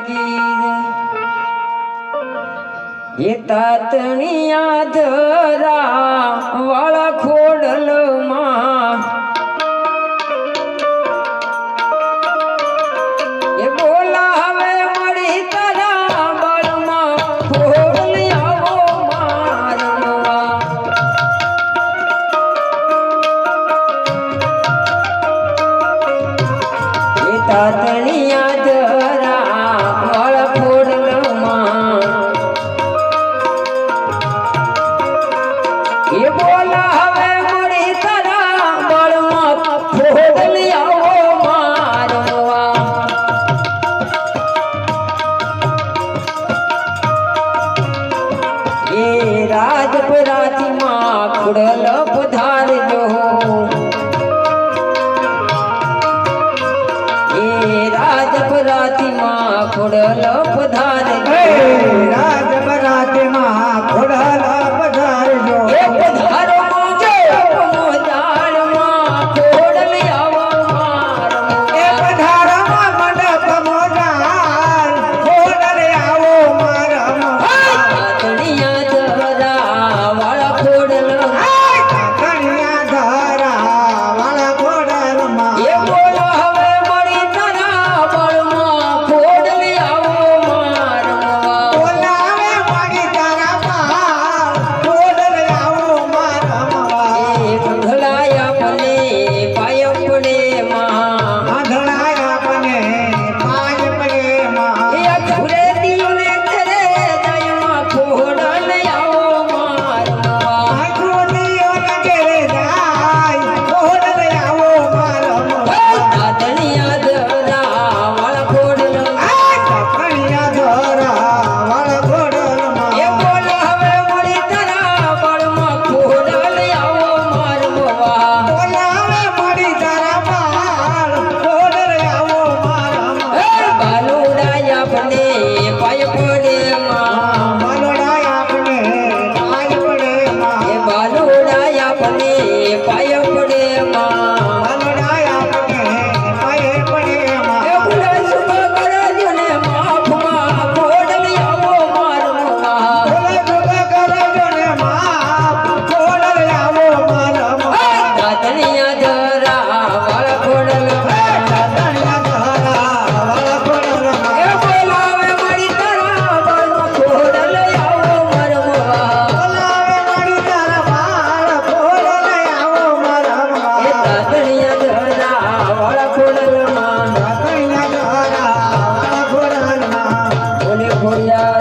ગીર એ તાતણિયા ધરા વાળા ખોડલમાં એ બોલાવે મળી તારા બળમાં ખોડલ આવો મારવા એ તાતણિયા ધરા વાળા ખોડલમાં એ બોલાવે મળી તારા બળમાં ખોડલ આવો મારવા એ રાજપરાતીમાં ખોડલ પધારજો એ રાજપરાતીમાં ખોડલ પધારજો રાજપરાતીમાં ખોડલ પધારજો એ પધારો મોજે મોજાળમાં ખોડલ આવો મારવા એ પધારમાં મંડપ મોજાળ ખોડલ આવો મારવા તાતણિયા ધરા વાળા ખોડલમાં કન્યા ધરા વાળા ખોડલમાં એ બોલાવે મળી તારા બળમાં ખોડલ આવો મારવા બોલાવે મળી તારા બાળ ખોડલ આવો મારવા એ ગંધલાયા ભલે પાય પડે માં આંધળાયા બને પાય પડે માં એ અધૂરે દિયોને કરે દયમાં ખોડલ આવો મારવા આંખોનીઓ નગરે જાય ખોડલ આવો મારવા તાતણિયા ધરા વાળા ખોડલમાં કન્યા ધરા વાળા ખોડલમાં એ બોલાવે મળી તારા બળમાં ખોડલ આવો મારવા બોલાવે મળી તારા બાળ ખોડલ આવો મારવા એ બાલુડાયા ભલે પાય પડે માં મલોડાય આપણે પાય પડે માં એ બાલુડાયા ભલે પાય પડે માં મલોડાય આપણે પાય પડે એ માં ભૂલા સુખ કરજો ને માફમાં ખોડલ આવો મારવા ભલે ભલે કરજો ને માફ ખોડલ આવો મારવા તાતણિયા ધરા વાળા ખોડલમાં કન્યા ધરા વાળા ખોડલમાં એ બોલાવે મળી તારા બળમાં ખોડલ આવો મારવા બોલાવે મળી તારા બાળ ખોડલ આવો મારવા એ તાતણિયા ધરા વાળા ખોડલમાં કન્યા ધરા વાળા ખોડલમાં બોલે ખોડિયાર